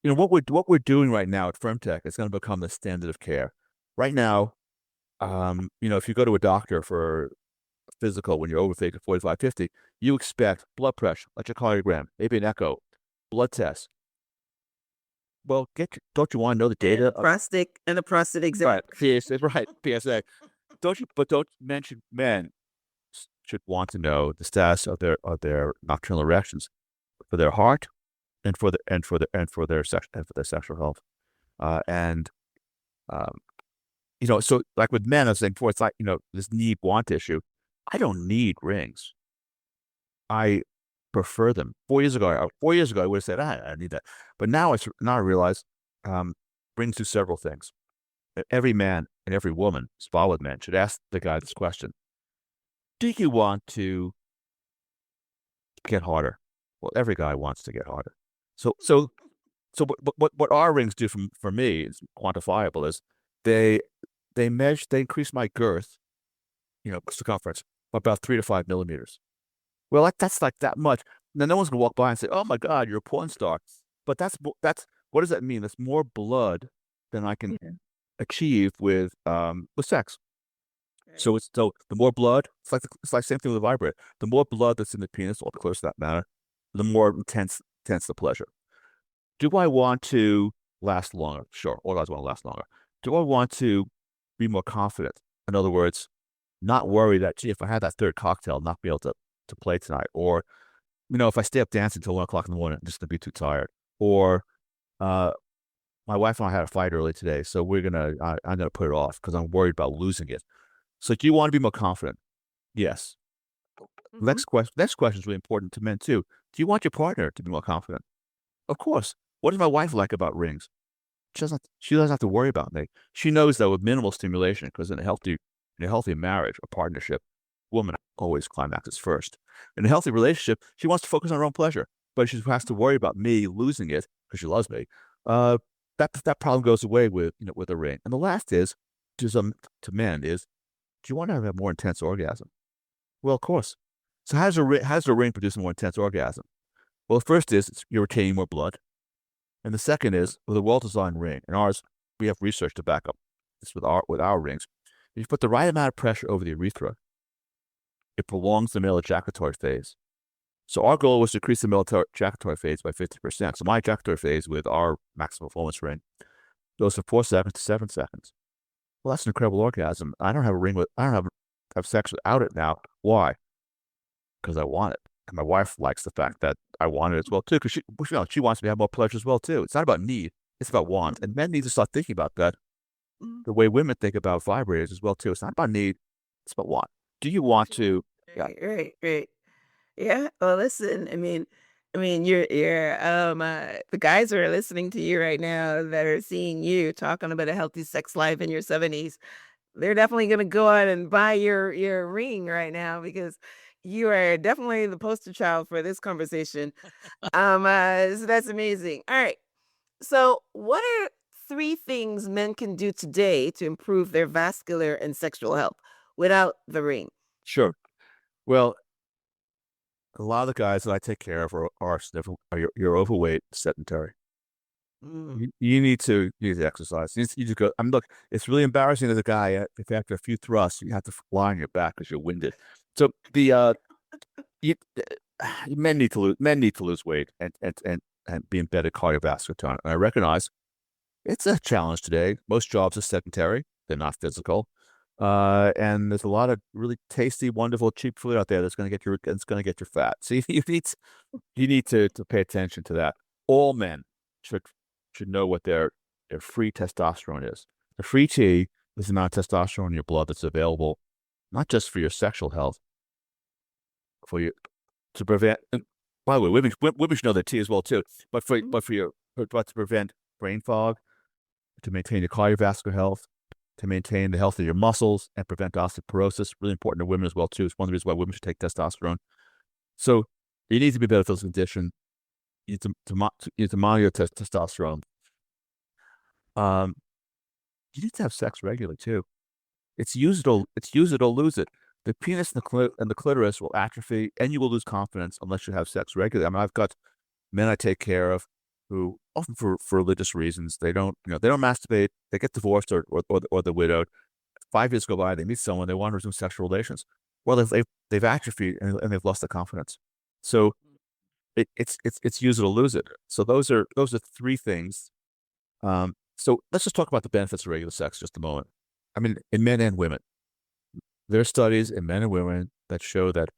What we're doing right now at FirmTech is going to become the standard of care. Right now, if you go to a doctor for a physical when you're over 45, 50, you expect blood pressure, electrocardiogram, maybe an echo, blood test. Well, don't you want to know the data? And a prostate exam. Right, PSA. Don't mention men should want to know the status of their nocturnal erections for their heart and for their sexual health. So like with men, I was saying before, it's like, this need want issue. I don't need rings. I prefer them. 4 years ago, I would have said, I need that. But now I realize rings do several things. Every man and every woman, solid men, should ask the guy this question: do you want to get harder? Well, every guy wants to get harder. So what our rings do for me is quantifiable. Is they increase my girth, circumference, by about 3 to 5 millimeters. Well, that's like that much. Now, no one's gonna walk by and say, "Oh my God, you're a porn star." But that's what does that mean? That's more blood than I can achieve with sex. Right. So the more blood, it's like same thing with the vibrator. The more blood that's in the penis, or close to that matter, the more intense the pleasure. Do I want to last longer? Sure, all guys want to last longer. Do I want to be more confident? In other words, not worry that, gee, if I had that third cocktail, not be able to play tonight, or if I stay up dancing until 1 o'clock in the morning, I'm just gonna be too tired. Or my wife and I had a fight early today, so I'm gonna put it off because I'm worried about losing it. So do you want to be more confident? Yes. Mm-hmm. Next question is really important to men too. Do you want your partner to be more confident? Of course. What does my wife like about rings? She doesn't have to worry about me. She knows that with minimal stimulation, because in a healthy marriage or partnership, woman always climaxes first. In a healthy relationship, she wants to focus on her own pleasure, but she has to worry about me losing it because she loves me. That problem goes away with a ring. And the last is, to men is, do you want to have a more intense orgasm? Well, of course. So how's the ring produce a more intense orgasm? Well, the first is you're retaining more blood. And the second is with a well-designed ring, and ours, we have research to back up this with our rings. If you put the right amount of pressure over the urethra, it prolongs the male ejaculatory phase. So our goal was to increase the male ejaculatory phase by 50%. So my ejaculatory phase with our maximum performance ring goes from 4 seconds to 7 seconds. Well, that's an incredible orgasm. I don't have sex without it now. Why? Because I want it. And my wife likes the fact that I want it as well, too, because she wants me to have more pleasure as well, too. It's not about need. It's about want. And men need to start thinking about that the way women think about vibrators as well, too. It's not about need. It's about want. Do you want to? Yeah. Right. Yeah. Well, listen, you're the guys who are listening to you right now that are seeing you talking about a healthy sex life in your 70s, they're definitely going to go out and buy your ring right now because you are definitely the poster child for this conversation. So that's amazing. All right. So, what are 3 things men can do today to improve their vascular and sexual health without the ring? Sure. Well, a lot of the guys that I take care of are you're overweight, sedentary. You need to exercise. You need to go. Look, it's really embarrassing as a guy if after a few thrusts you have to lie on your back because you're winded. So men need to lose weight and be in better cardiovascular tone. And I recognize it's a challenge today. Most jobs are sedentary; they're not physical. And there's a lot of really tasty, wonderful, cheap food out there that's going to get your fat. So you need to pay attention to that. All men should know what their free testosterone is. The free T is the amount of testosterone in your blood that's available, not just for your sexual health, for you to prevent. And by the way, women should know that T as well too. But to prevent brain fog, to maintain your cardiovascular health, to maintain the health of your muscles and prevent osteoporosis. Really important to women as well, too. It's one of the reasons why women should take testosterone. So you need to be better physical condition. You need to monitor your testosterone. You need to have sex regularly, too. It's use it or lose it. The penis and the clitoris will atrophy, and you will lose confidence unless you have sex regularly. I've got men I take care of who often for religious reasons, they don't masturbate, they get divorced or they're widowed. 5 years go by, they meet someone, they want to resume sexual relations. Well, they've atrophied and they've lost their confidence. So it's use it or lose it. So those are 3 things. So let's just talk about the benefits of regular sex just a moment. In men and women, there are studies in men and women that show that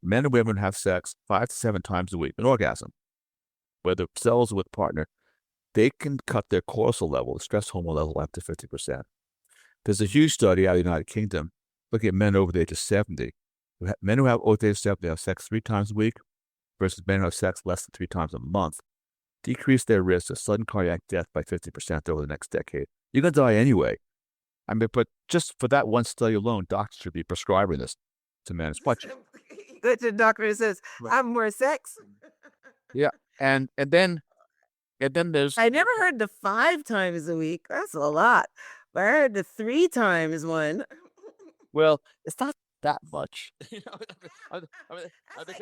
men and women have sex 5 to 7 times a week, an orgasm, whether themselves or with a partner, they can cut their cortisol level, the stress hormone level, up to 50%. There's a huge study out of the United Kingdom looking at men over the age of 70. Men who have over the age of 70 have sex 3 times a week versus men who have sex less than 3 times a month, decrease their risk of sudden cardiac death by 50% over the next decade. You're going to die anyway. But just for that one study alone, doctors should be prescribing this to men. It's much. You go to the doctor and says, "Have more sex." Yeah, and then there's. I never heard the 5 times a week. That's a lot. But I heard the 3 times one. Well, it's not that much.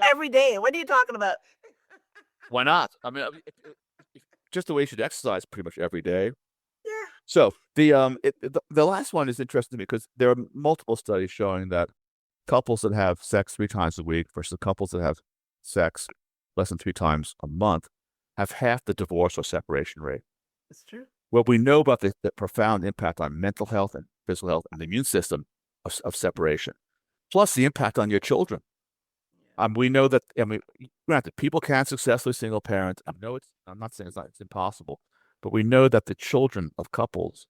Every day. What are you talking about? Why not? Just the way you should exercise pretty much every day. Yeah. So the last one is interesting to me because there are multiple studies showing that couples that have sex 3 times a week versus couples that have sex less than 3 times a month have half the divorce or separation rate. That's true. What we know about the profound impact on mental health and physical health and the immune system of separation, plus the impact on your children. We know that, granted, people can successfully single parent. I'm not saying it's impossible, but we know that the children of couples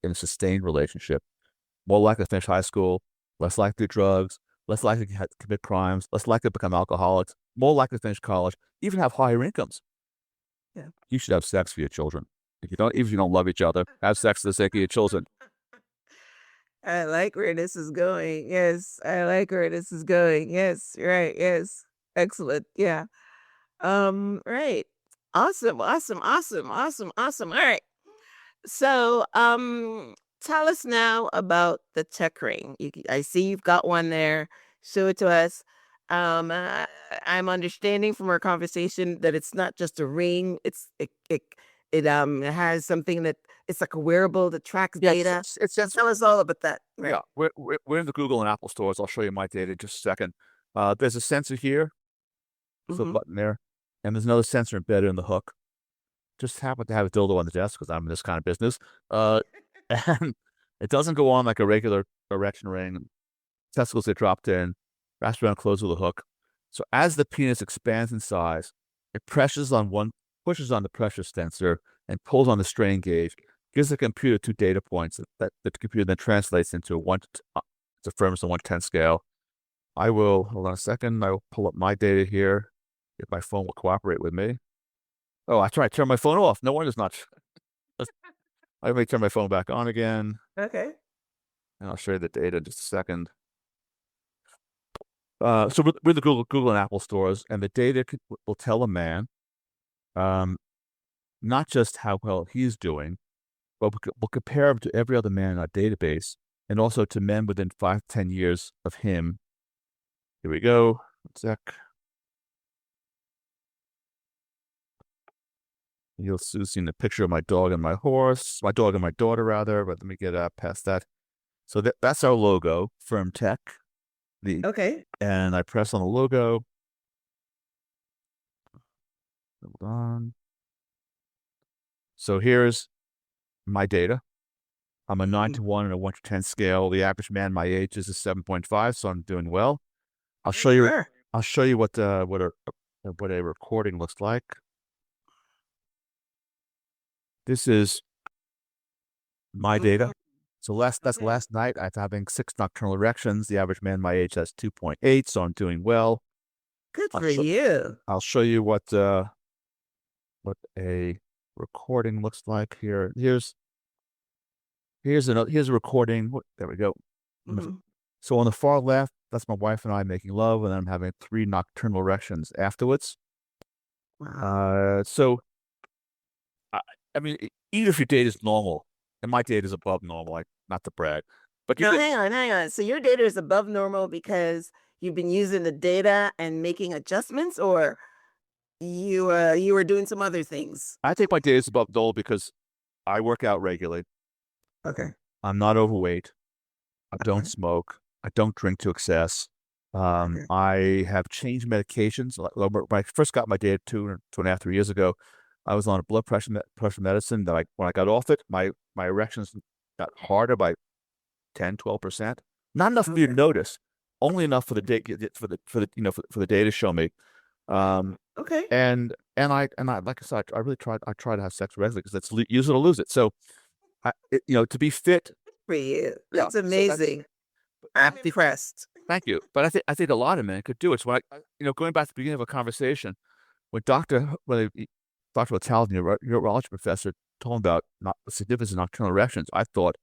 in a sustained relationship more likely to finish high school, less likely to do drugs, less likely to commit crimes, less likely to become alcoholics, more likely to finish college, even have higher incomes. Yeah. You should have sex for your children. Even if you don't love each other, have sex for the sake of your children. I like where this is going. Yes, I like where this is going. Yes, right. Yes, excellent. Yeah. Right. Awesome. All right. So, tell us now about the tech ring. I see you've got one there. Show it to us. I'm understanding from our conversation that it's not just a ring. It has something that it's like a wearable that tracks data. Tell us all about that. Right. Yeah, we're in the Google and Apple stores. I'll show you my data in just a second. There's a sensor here. There's a button there, and there's another sensor embedded in the hook. Just happen to have a dildo on the desk because I'm in this kind of business. And it doesn't go on like a regular erection ring. Testicles get dropped in, wraps around, closed with a hook. So as the penis expands in size, it pushes on the pressure sensor and pulls on the strain gauge, gives the computer 2 data points that the computer then translates into a firmness on 1/10 scale. Hold on a second, I will pull up my data here, if my phone will cooperate with me. Oh, I tried to turn my phone off. No wonder it's not. I may turn my phone back on again. Okay. And I'll show you the data in just a second. So we're the Google and Apple stores, and the data will tell a man not just how well he's doing, but we'll compare him to every other man in our database, and also to men within 5 to 10 years of him. Here we go. 1 sec. You'll soon see the picture of my dog and my horse, my dog and my daughter, rather, but let me get past that. So that's our logo, FirmTech. Okay. And I press on the logo. Hold on. So here's my data. I'm a 9-to-1 and a 1-to-10 scale. The average man my age is a 7.5, so I'm doing well. I'll show you. Sure. I'll show you what a recording looks like. This is my data. So that's last night. I'm having 6 nocturnal erections. The average man my age has 2.8, so I'm doing well. Good for you. I'll show you what a recording looks like here. Here's a recording. There we go. So on the far left, that's my wife and I making love, and then I'm having 3 nocturnal erections afterwards. Wow. So I mean, even if your data is normal, and my data is above normal, like not to brag, but hang on. So your data is above normal because you've been using the data and making adjustments, or you were doing some other things? I think my data is above normal because I work out regularly. Okay. I'm not overweight. I don't smoke. I don't drink to excess. I have changed medications. When I first got my data 2.5, 3 years ago, I was on a blood pressure medicine that when I got off it, my erections got harder by 10-12%. Not enough for you to notice, only enough for the data for the data to show me. Okay. And I like I said, I try to have sex regularly because it's use it or lose it. So to be fit for you. That's amazing. I'm impressed. Thank you. But I think a lot of men could do it. So when going back to the beginning of a conversation, when Dr. Untitled, urology professor, told him about the significance of nocturnal erections, I thought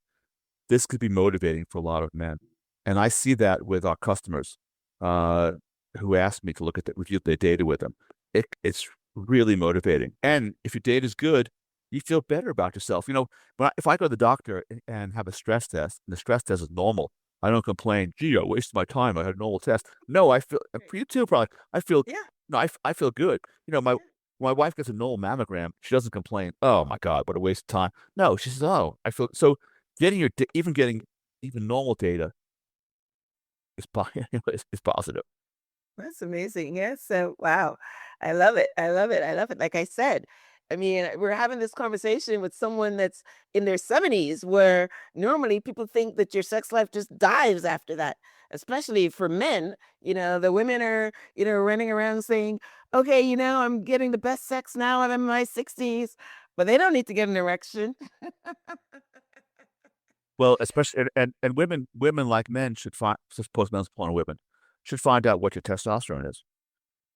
this could be motivating for a lot of men. And I see that with our customers who ask me to review their data with them. It's really motivating. And if your data is good, you feel better about yourself. If I go to the doctor and have a stress test, and the stress test is normal, I don't complain, gee, I wasted my time, I had a normal test. No, I feel, for you too, probably, I feel, no, I feel good. My wife gets a normal mammogram, she doesn't complain, oh my God, what a waste of time. No, she says, oh, I feel, so getting even normal data is positive. That's amazing. Yes. So, wow. I love it. Like I said, I mean, we're having this conversation with someone that's in their 70s, where normally people think that your sex life just dives after that, especially for men. The women are, running around saying, okay, I'm getting the best sex now and I'm in my 60s, but they don't need to get an erection. Well, especially, and women like men should postmenopause upon women should find out what your testosterone is.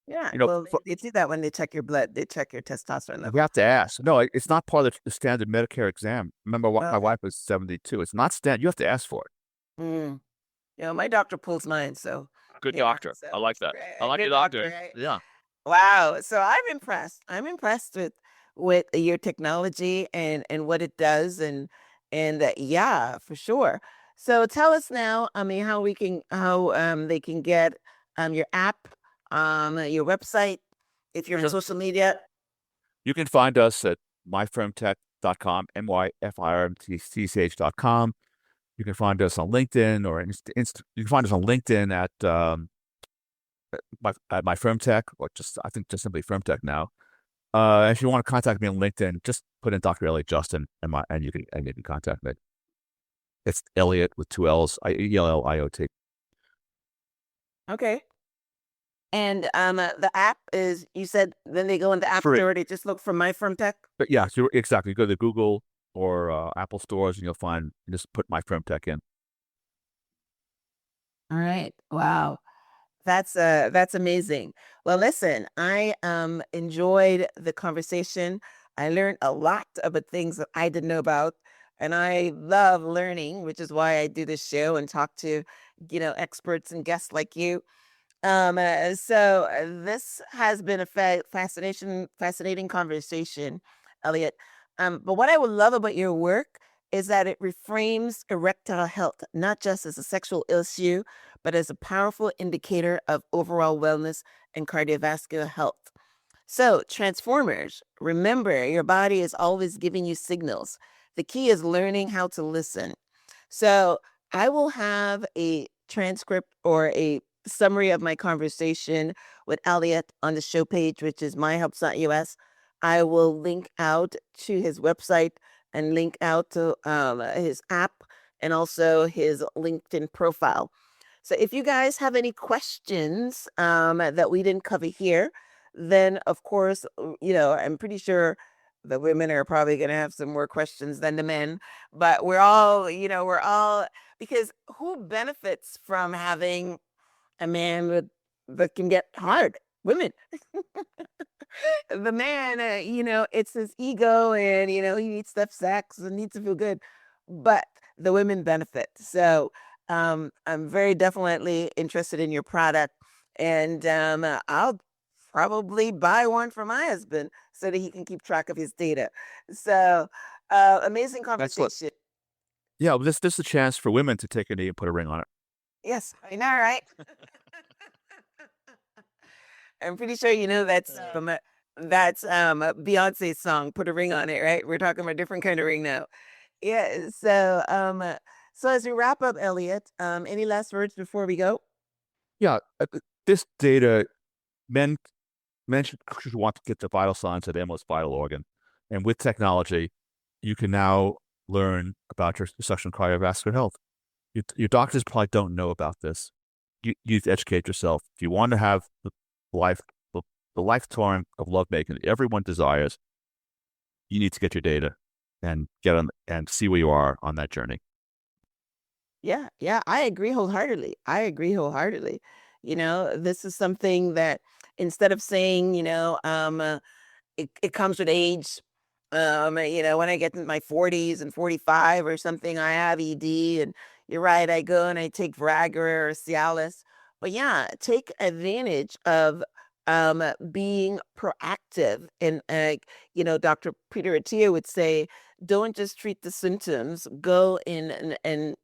Yeah, well, they do that when they check your blood. They check your testosterone level. We have to ask. No, it's not part of the standard Medicare exam. Remember, my wife was 72. It's not standard. You have to ask for it. My doctor pulls mine, so. Good doctor. So, I like that. I like your doctor. Right? Yeah. Wow. So I'm impressed. I'm impressed with your technology and what it does, and And yeah, for sure. So tell us now, I mean, how they can get your app, your website, if you're on Sure. social media. You can find us at myfirmtech.com, myfirmtch.com. You can find us on LinkedIn or you can find us on LinkedIn at my FirmTech, or I think just simply FirmTech now. If you want to contact me on LinkedIn, just put in Dr. Elliot Justin and you can contact me. It's Elliot with two L's, Elliot. Okay. And the app is, you said, then they go in the app Free. store, they just look for My FirmTech. But yeah, so exactly. You go to Google or Apple stores and you just put my FirmTech in. All right. Wow. That's amazing. Well, listen, I enjoyed the conversation. I learned a lot about things that I didn't know about, and I love learning, which is why I do this show and talk to, experts and guests like you. This has been a fascinating conversation, Elliot. But what I would love about your work is that it reframes erectile health, not just as a sexual issue, but as a powerful indicator of overall wellness and cardiovascular health. So, Transformers, remember your body is always giving you signals. The key is learning how to listen. So, I will have a transcript or a summary of my conversation with Elliot on the show page, which is myhelps.us. I will link out to his website and link out to his app and also his LinkedIn profile. So if you guys have any questions that we didn't cover here, then of course, I'm pretty sure the women are probably going to have some more questions than the men, but because who benefits from having a man that can get hard? Women. The man, it's his ego and, he needs stuff sex and needs to feel good, but the women benefit. So I'm very definitely interested in your product, and I'll probably buy one for my husband so that he can keep track of his data. So amazing conversation. Yeah, well, this is a chance for women to take a knee and put a ring on it. Yes, I know, right? I'm pretty sure that's Beyonce's song, "Put a Ring on It," right? We're talking about a different kind of ring now. Yeah. So as we wrap up, Elliot, any last words before we go? Yeah, this data, men should want to get the vital signs of their most vital organ, and with technology, you can now learn about your sexual and cardiovascular health. Your doctors probably don't know about this. You need to educate yourself. If you want to have life, the lifetime of lovemaking that everyone desires, you need to get your data and get on and see where you are on that journey. Yeah, yeah, I agree wholeheartedly. This is something that, instead of saying, it comes with age. When I get in my 40s and 45 or something, I have ED, and you're right, I go and I take Viagra or Cialis. But yeah, take advantage of being proactive. And Dr. Peter Attia would say, don't just treat the symptoms, go in and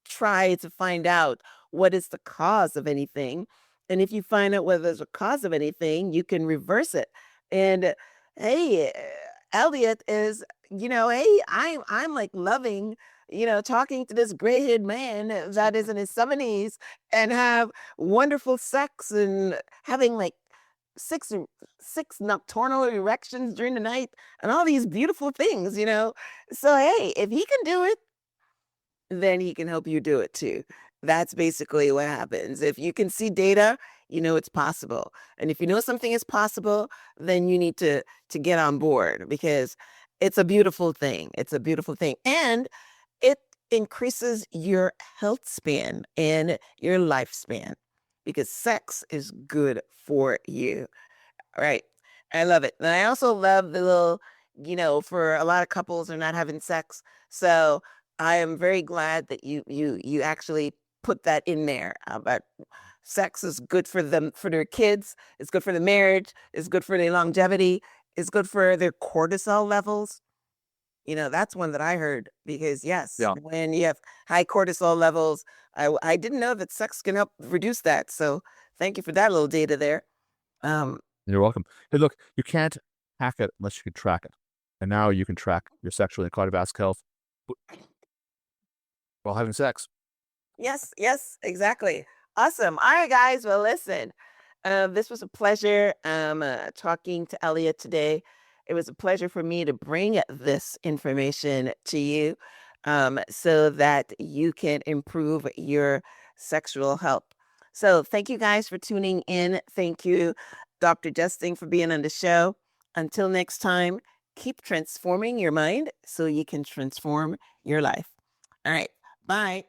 try to find out what is the cause of anything. And if you find out whether there's a cause of anything, you can reverse it. And hey, Elliot is, hey, I'm like loving, talking to this gray-haired man that is in his 70s and have wonderful sex and having like six nocturnal erections during the night and all these beautiful things. So hey, if he can do it, then he can help you do it too. That's basically what happens. If you can see data, it's possible. And if you know something is possible, then you need to get on board, because it's a beautiful thing. It's a beautiful thing. And it increases your health span and your lifespan, because sex is good for you. All right. I love it. And I also love the little, for a lot of couples are not having sex. So I am very glad that you actually put that in there. But sex is good for them, for their kids. It's good for the marriage. It's good for their longevity. It's good for their cortisol levels. That's one that I heard because yes, Yeah. when you have high cortisol levels, I didn't know that sex can help reduce that. So thank you for that little data there. You're welcome. Hey, look, you can't hack it unless you can track it. And now you can track your sexual and cardiovascular health while having sex. Yes, exactly. Awesome. All right, guys. Well, listen, this was a pleasure talking to Elliot today. It was a pleasure for me to bring this information to you so that you can improve your sexual health. So thank you guys for tuning in. Thank you, Dr. Justin, for being on the show. Until next time, keep transforming your mind so you can transform your life. All right. Bye.